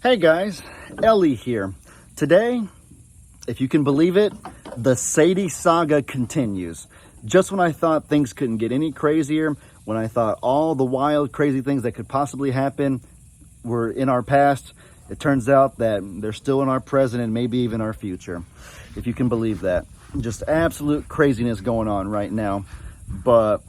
Hey guys, Ellie here. Today, if you can believe it, the Sadie Saga continues. Just when I thought things couldn't get any crazier, when I thought all the wild, crazy things that could possibly happen were in our past, it turns out that they're still in our present and maybe even our future. If you can believe that. Just absolute craziness going on right now. But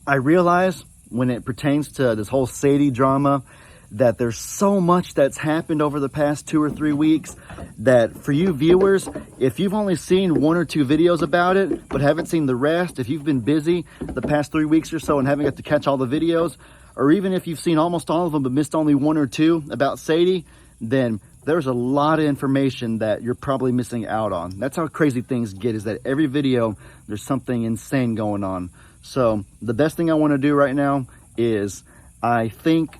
I realize when it pertains to this whole Sadie drama, that there's so much that's happened over the past 2 or 3 weeks that for you viewers, if you've only seen 1 or 2 videos about it but haven't seen the rest, if you've been busy the past 3 weeks or so and haven't got to catch all the videos, or even if you've seen almost all of them but missed only 1 or 2 about Sadie, then there's a lot of information that you're probably missing out on. That's how crazy things get, is that every video there's something insane going on. So the best thing I want to do right now is I think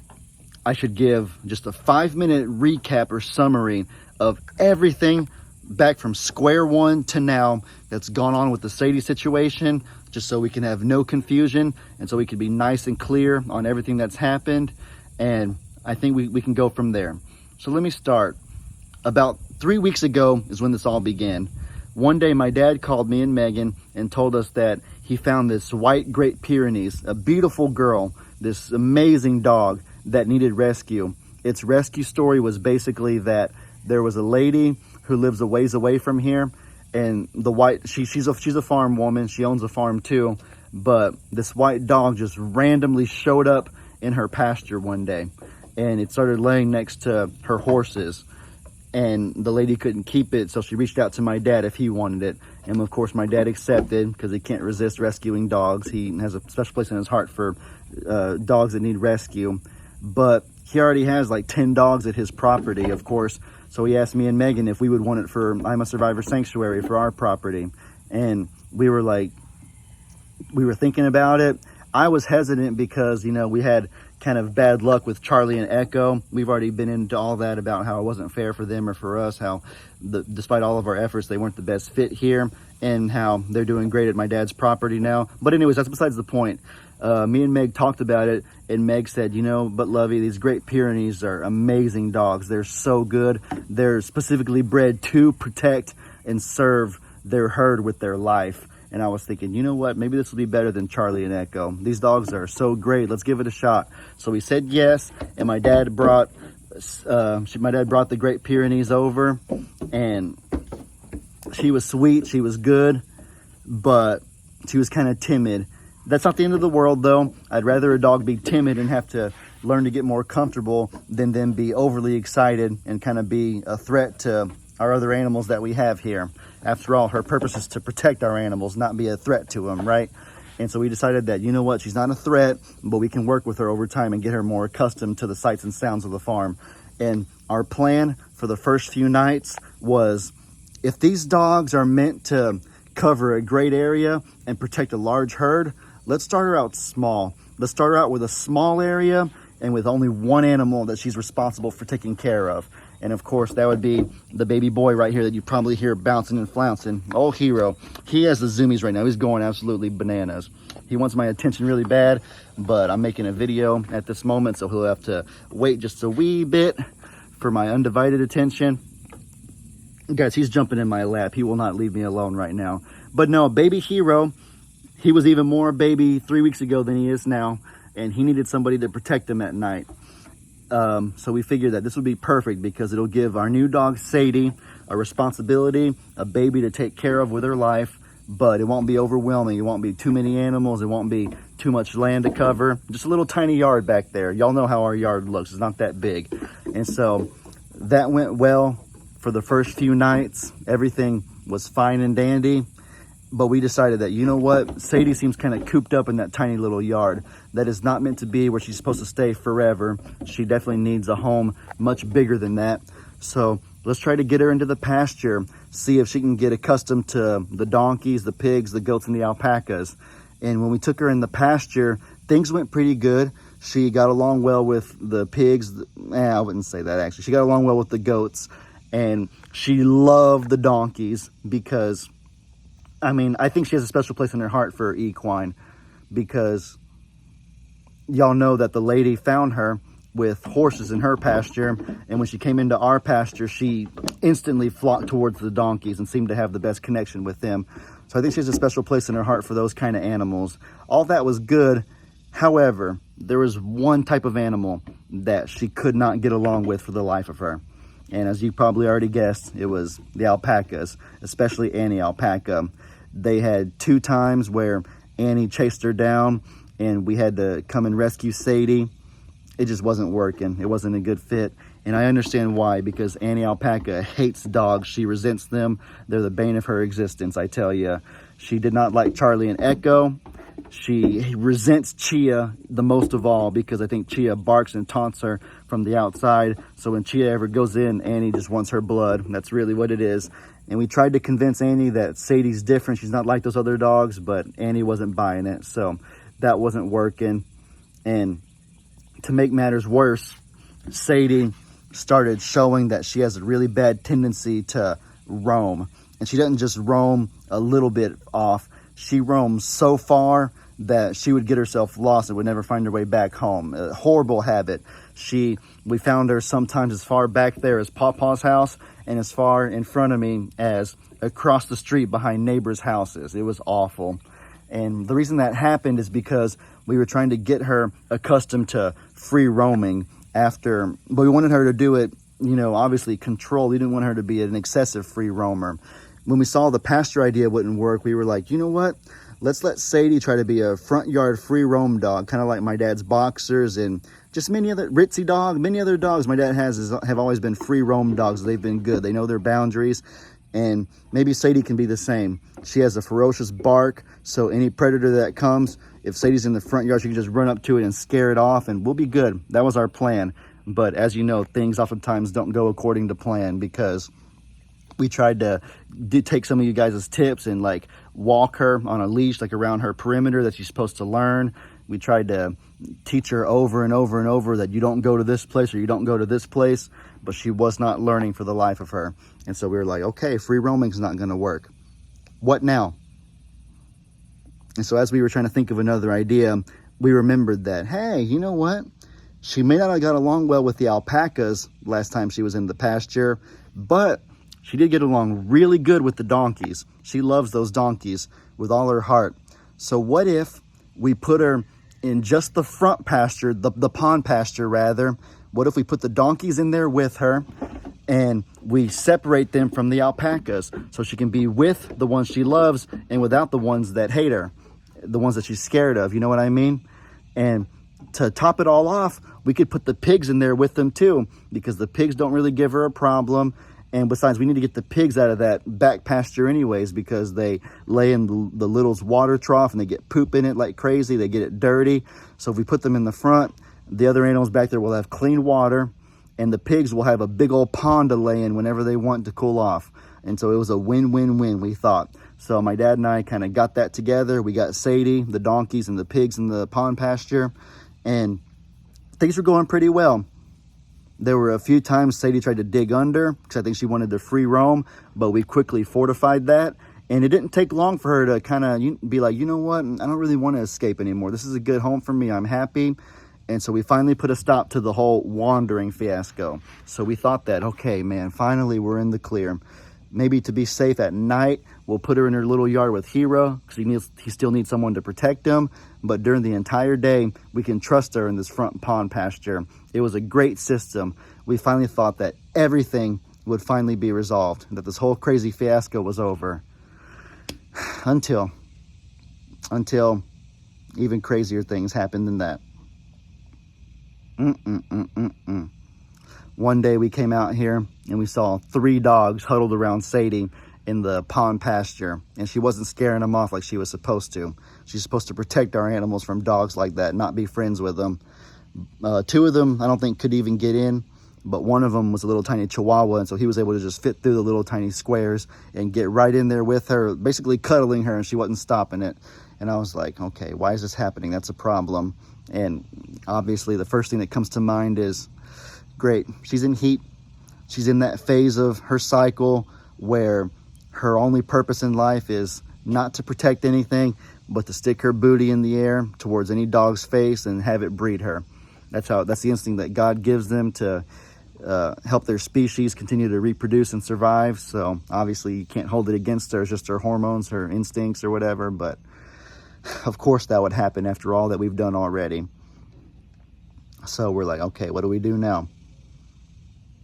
I should give just a 5-minute recap or summary of everything back from square one to now that's gone on with the Sadie situation, just so we can have no confusion and so we can be nice and clear on everything that's happened. And I think we can go from there. So let me start. About 3 weeks ago is when this all began. One day my dad called me and Megan and told us that he found this white Great Pyrenees, a beautiful girl, this amazing dog that needed rescue. Its rescue story was basically that there was a lady who lives a ways away from here, and the white she's a farm woman. She owns a farm too, but this white dog just randomly showed up in her pasture one day, and it started laying next to her horses, and the lady couldn't keep it, so she reached out to my dad if he wanted it, and of course my dad accepted because he can't resist rescuing dogs. He has a special place in his heart for dogs that need rescue. But he already has like 10 dogs at his property, of course. So he asked me and Megan if we would want it for I'm a Survivor Sanctuary for our property. And we were thinking about it. I was hesitant because, you know, we had kind of bad luck with Charlie and Echo. We've already been into all that about how it wasn't fair for them or for us, how despite all of our efforts, they weren't the best fit here, and how they're doing great at my dad's property now. But anyways, that's besides the point. Me and Meg talked about it, and Meg said, you know, but Lovey, these Great Pyrenees are amazing dogs. They're so good. They're specifically bred to protect and serve their herd with their life. And I was thinking, you know what, maybe this will be better than Charlie and Echo. These dogs are so great. Let's give it a shot. So we said yes, and my dad brought the Great Pyrenees over, and she was sweet, she was good, but she was kind of timid. That's not the end of the world, though. I'd rather a dog be timid and have to learn to get more comfortable than them be overly excited and kind of be a threat to our other animals that we have here. After all, her purpose is to protect our animals, not be a threat to them, right? And so we decided that, you know what, she's not a threat, but we can work with her over time and get her more accustomed to the sights and sounds of the farm. And our plan for the first few nights was, if these dogs are meant to cover a great area and protect a large herd, let's start her out small. Let's start her out with a small area and with only one animal that she's responsible for taking care of. And of course, that would be the baby boy right here that you probably hear bouncing and flouncing. Oh, Hero. He has the zoomies right now. He's going absolutely bananas. He wants my attention really bad, but I'm making a video at this moment, so he'll have to wait just a wee bit for my undivided attention. Guys, he's jumping in my lap. He will not leave me alone right now. But no, baby Hero, he was even more baby 3 weeks ago than he is now, and he needed somebody to protect him at night. So we figured that this would be perfect because it'll give our new dog Sadie a responsibility, a baby to take care of with her life, but it won't be overwhelming. It won't be too many animals. It won't be too much land to cover. Just a little tiny yard back there. Y'all know how our yard looks. It's not that big. And so that went well for the first few nights. Everything was fine and dandy. But we decided that, you know what, Sadie seems kind of cooped up in that tiny little yard. That is not meant to be where she's supposed to stay forever. She definitely needs a home much bigger than that. So let's try to get her into the pasture, see if she can get accustomed to the donkeys, the pigs, the goats, and the alpacas. And when we took her in the pasture, things went pretty good. She got along well with the pigs. I wouldn't say that, actually. She got along well with the goats. And she loved the donkeys because, I mean, I think she has a special place in her heart for equine, because y'all know that the lady found her with horses in her pasture, and when she came into our pasture, she instantly flocked towards the donkeys and seemed to have the best connection with them. So I think she has a special place in her heart for those kind of animals. All that was good. However, there was one type of animal that she could not get along with for the life of her. And as you probably already guessed, it was the alpacas, especially Annie alpaca. They had 2 times where Annie chased her down and we had to come and rescue Sadie. It just wasn't working. It wasn't a good fit. And I understand why, because Annie alpaca hates dogs. She resents them. They're the bane of her existence, I tell you. She did not like Charlie and Echo. She resents Chia the most of all, because I think Chia barks and taunts her from the outside. So when Chia ever goes in, Annie just wants her blood. That's really what it is. And we tried to convince Annie that Sadie's different. She's not like those other dogs, but Annie wasn't buying it. So that wasn't working. And to make matters worse, Sadie started showing that she has a really bad tendency to roam. And she doesn't just roam a little bit off. She roams so far that she would get herself lost and would never find her way back home. A horrible habit. We found her sometimes as far back there as Pawpaw's house and as far in front of me as across the street behind neighbors' houses. It was awful. And the reason that happened is because we were trying to get her accustomed to free roaming but we wanted her to do it, obviously controlled. We didn't want her to be an excessive free roamer. When we saw the pasture idea wouldn't work, we were like, you know what? Let's let Sadie try to be a front yard free roam dog, kind of like my dad's boxers and just many other many other dogs my dad have always been free roam dogs. They've been good. They know their boundaries, and maybe Sadie can be the same. She has a ferocious bark, so any predator that comes, if Sadie's in the front yard, she can just run up to it and scare it off, and we'll be good. That was our plan. But as you know, things oftentimes don't go according to plan, because we tried to take some of you guys' tips and like walk her on a leash, like around her perimeter that she's supposed to learn. We tried to teach her over and over and over that you don't go to this place or you don't go to this place, but she was not learning for the life of her. And so we were like, okay, free roaming is not going to work. What now? And so as we were trying to think of another idea, we remembered that, hey, you know what? She may not have got along well with the alpacas last time she was in the pasture, but she did get along really good with the donkeys. She loves those donkeys with all her heart. So what if we put her in just the front pasture, the pond pasture rather? What if we put the donkeys in there with her and we separate them from the alpacas so she can be with the ones she loves and without the ones that hate her, the ones that she's scared of, you know what I mean? And to top it all off, we could put the pigs in there with them too, because the pigs don't really give her a problem. And besides, we need to get the pigs out of that back pasture anyways, because they lay in the little's water trough and they get poop in it like crazy. They get it dirty. So if we put them in the front, the other animals back there will have clean water, and the pigs will have a big old pond to lay in whenever they want to cool off. And so it was a win-win-win, we thought. So my dad and I kind of got that together. We got Sadie, the donkeys, and the pigs in the pond pasture, and things were going pretty well. There were a few times Sadie tried to dig under because I think she wanted to free roam, but we quickly fortified that. And it didn't take long for her to kind of be like, you know what, I don't really want to escape anymore. This is a good home for me. I'm happy. And so we finally put a stop to the whole wandering fiasco. So we thought that, okay, man, finally we're in the clear. Maybe to be safe at night, we'll put her in her little yard with Hero because he still needs someone to protect him. But during the entire day, we can trust her in this front pond pasture. It was a great system. We finally thought that everything would finally be resolved, that this whole crazy fiasco was over. Until even crazier things happened than that. One day we came out here and we saw 3 dogs huddled around Sadie in the pond pasture, and she wasn't scaring them off like she was supposed to. She's supposed to protect our animals from dogs like that, not be friends with them. 2 of them I don't think could even get in, but one of them was a little tiny Chihuahua, and so he was able to just fit through the little tiny squares and get right in there with her, basically cuddling her, and she wasn't stopping it. And I was like, okay, why is this happening? That's a problem. And obviously the first thing that comes to mind is, great, she's in heat. She's in that phase of her cycle where her only purpose in life is not to protect anything, but to stick her booty in the air towards any dog's face and have it breed her. That's the instinct that God gives them to help their species continue to reproduce and survive. So obviously you can't hold it against her. It's just her hormones, her instincts or whatever. But of course that would happen after all that we've done already. So we're like, okay, what do we do now?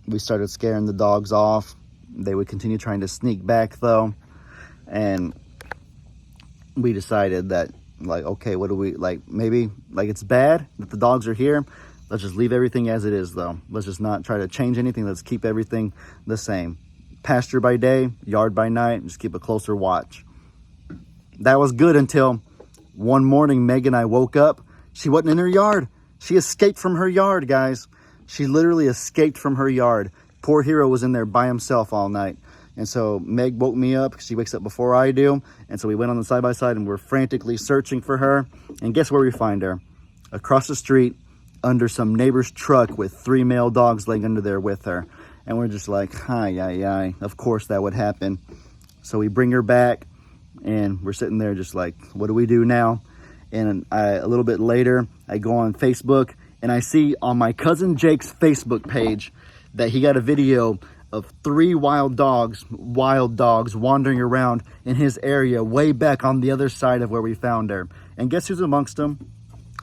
We started scaring the dogs off. They would continue trying to sneak back though. And we decided that, like, okay, what do we, like, maybe, like, it's bad that the dogs are here. Let's just leave everything as it is though. Let's just not try to change anything. Let's keep everything the same. Pasture by day, yard by night, just keep a closer watch. That was good until one morning Meg and I woke up. She wasn't in her yard. She escaped from her yard, guys. She literally escaped from her yard. Poor Hero was in there by himself all night. And so Meg woke me up. She wakes up before I do. And so we went on the side-by-side and we're frantically searching for her. And guess where we find her? Across the street under some neighbor's truck with 3 male dogs laying under there with her. And we're just like, hi. Of course that would happen. So we bring her back and we're sitting there just like, what do we do now? And a little bit later, I go on Facebook and I see on my cousin Jake's Facebook page that he got a video of 3 wild dogs wandering around in his area way back on the other side of where we found her. And guess who's amongst them?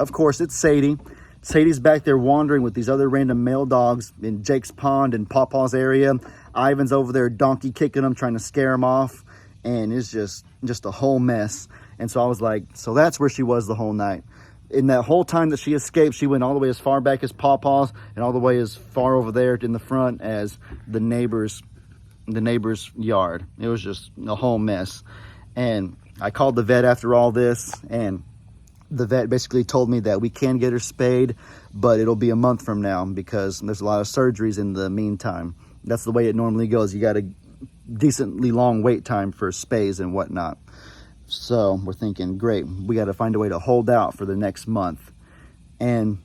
Of course, it's Sadie. Sadie's back there wandering with these other random male dogs in Jake's pond and Pawpaw's area. Ivan's over there donkey kicking them, trying to scare them off. And it's just a whole mess. And so I was like, so that's where she was the whole night. In that whole time that she escaped, she went all the way as far back as Pawpaw's and all the way as far over there in the front as the neighbor's yard. It was just a whole mess. And I called the vet after all this, and the vet basically told me that we can get her spayed, but it'll be a month from now because there's a lot of surgeries in the meantime. That's the way it normally goes. You got a decently long wait time for spays and whatnot. So we're thinking, great, we got to find a way to hold out for the next month. And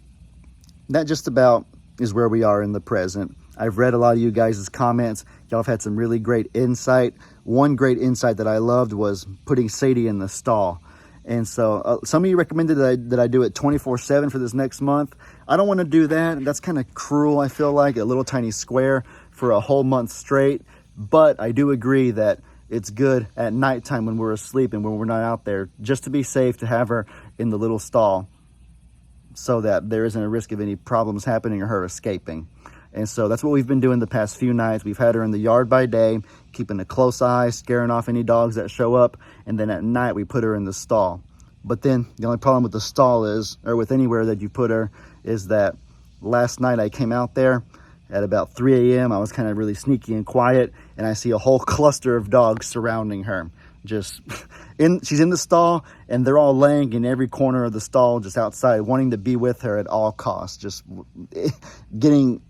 that just about is where we are in the present. I've read a lot of you guys' comments. Y'all have had some really great insight. One great insight that I loved was putting Sadie in the stall. And so some of you recommended that I do it 24/7 for this next month. I don't want to do that. That's kind of cruel, I feel like, a little tiny square for a whole month straight. But I do agree that it's good at nighttime when we're asleep and when we're not out there, just to be safe, to have her in the little stall so that there isn't a risk of any problems happening or her escaping. And so that's what we've been doing the past few nights. We've had her in the yard by day, keeping a close eye, scaring off any dogs that show up. And then at night, we put her in the stall. But then the only problem with the stall is, or with anywhere that you put her, is that last night I came out there at about 3 a.m. I was kind of really sneaky and quiet, and I see a whole cluster of dogs surrounding her. She's in the stall, and they're all laying in every corner of the stall, just outside, wanting to be with her at all costs, just getting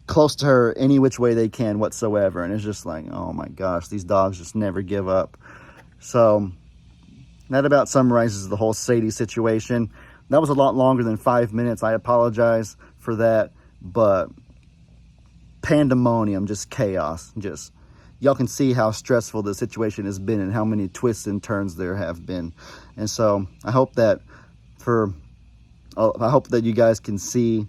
close to her any which way they can whatsoever. And it's just like, oh my gosh, these dogs just never give up. So that about summarizes the whole Sadie situation. That was a lot longer than 5 minutes. I apologize for that, but pandemonium, just chaos. Just y'all can see how stressful the situation has been and how many twists and turns there have been. And so I hope that you guys can see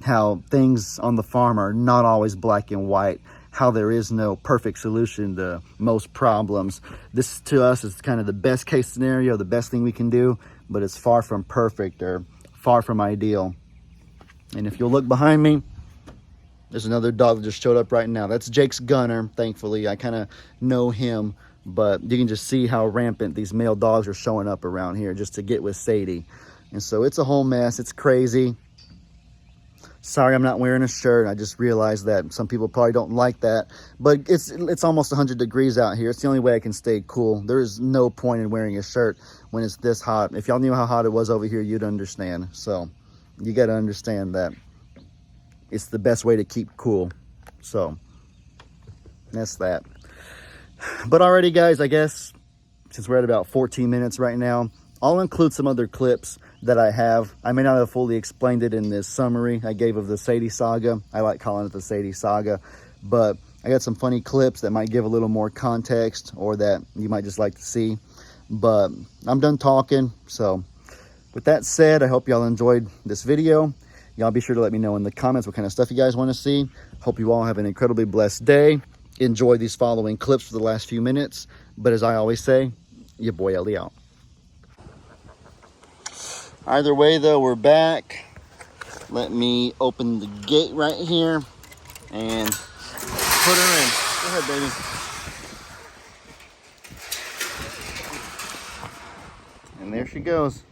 how things on the farm are not always black and white, how there is no perfect solution to most problems. This to us is kind of the best case scenario, the best thing we can do, but it's far from perfect or far from ideal. And if you'll look behind me, there's another dog that just showed up right now. That's Jake's Gunner, thankfully. I kind of know him, but you can just see how rampant these male dogs are showing up around here just to get with Sadie. And so it's a whole mess. It's crazy. Sorry I'm not wearing a shirt. I just realized that some people probably don't like that. But it's almost 100 degrees out here. It's the only way I can stay cool. There is no point in wearing a shirt when it's this hot. If y'all knew how hot it was over here, you'd understand. So you got to understand that it's the best way to keep cool. So that's that. But alrighty, guys, I guess since we're at about 14 minutes right now, I'll include some other clips that I have. I may not have fully explained it in this summary I gave of the Sadie Saga. I like calling it the Sadie Saga. But I got some funny clips that might give a little more context or that you might just like to see. But I'm done talking. So with that said, I hope y'all enjoyed this video. Y'all be sure to let me know in the comments what kind of stuff you guys want to see. Hope you all have an incredibly blessed day. Enjoy these following clips for the last few minutes. But as I always say, your boy Ellie out. Either way though, we're back. Let me open the gate right here and put her in. Go ahead, baby. And there she goes,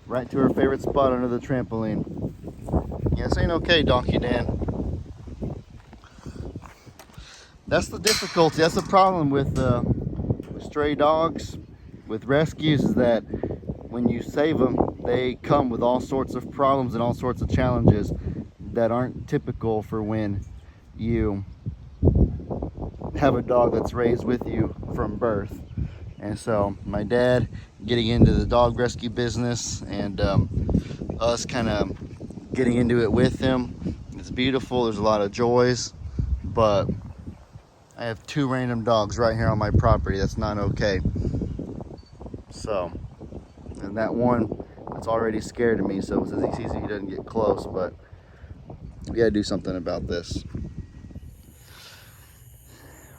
right to her favorite spot under the trampoline. Yeah, this ain't okay, Donkey Dan. That's the difficulty. That's the problem with stray dogs, with rescues, is that when you save them, they come with all sorts of problems and all sorts of challenges that aren't typical for when you have a dog that's raised with you from birth. And so my dad getting into the dog rescue business, and us kind of getting into it with him. It's beautiful. There's a lot of joys, but I have 2 random dogs right here on my property. That's not okay. So, and that one, that's already scared of me, so it's easy he doesn't get close, but we gotta do something about this.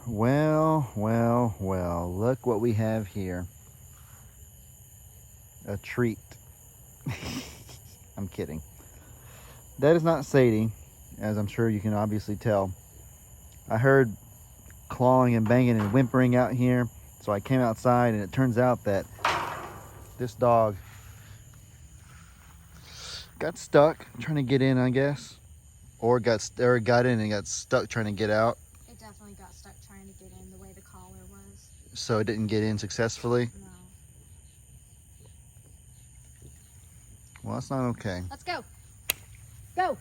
Well, look what we have here. A treat. I'm kidding. That is not Sadie, as I'm sure you can obviously tell. I heard clawing and banging and whimpering out here, so I came outside, and it turns out that this dog got stuck trying to get in, I guess, or got in and got stuck trying to get out. It definitely got stuck trying to get in the way the collar was. So it didn't get in successfully? No. Well, that's not okay. Let's go. Go.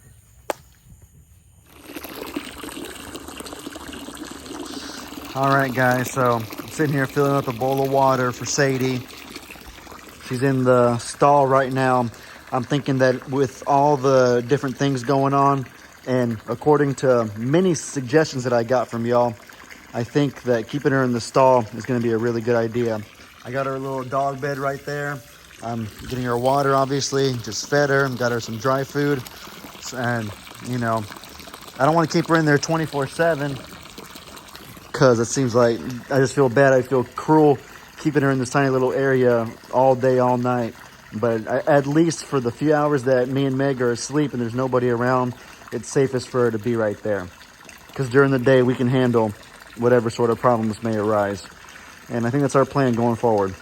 All right, guys, so I'm sitting here filling up a bowl of water for Sadie. She's in the stall right now. I'm thinking that with all the different things going on, and according to many suggestions that I got from y'all, I think that keeping her in the stall is going to be a really good idea. I got her little dog bed right there. I'm getting her water, obviously, just fed her, and got her some dry food. And, you know, I don't want to keep her in there 24/7 because it seems like I just feel bad. I feel cruel keeping her in this tiny little area all day, all night. But at least for the few hours that me and Meg are asleep and there's nobody around, it's safest for her to be right there. Because during the day, we can handle whatever sort of problems may arise. And I think that's our plan going forward.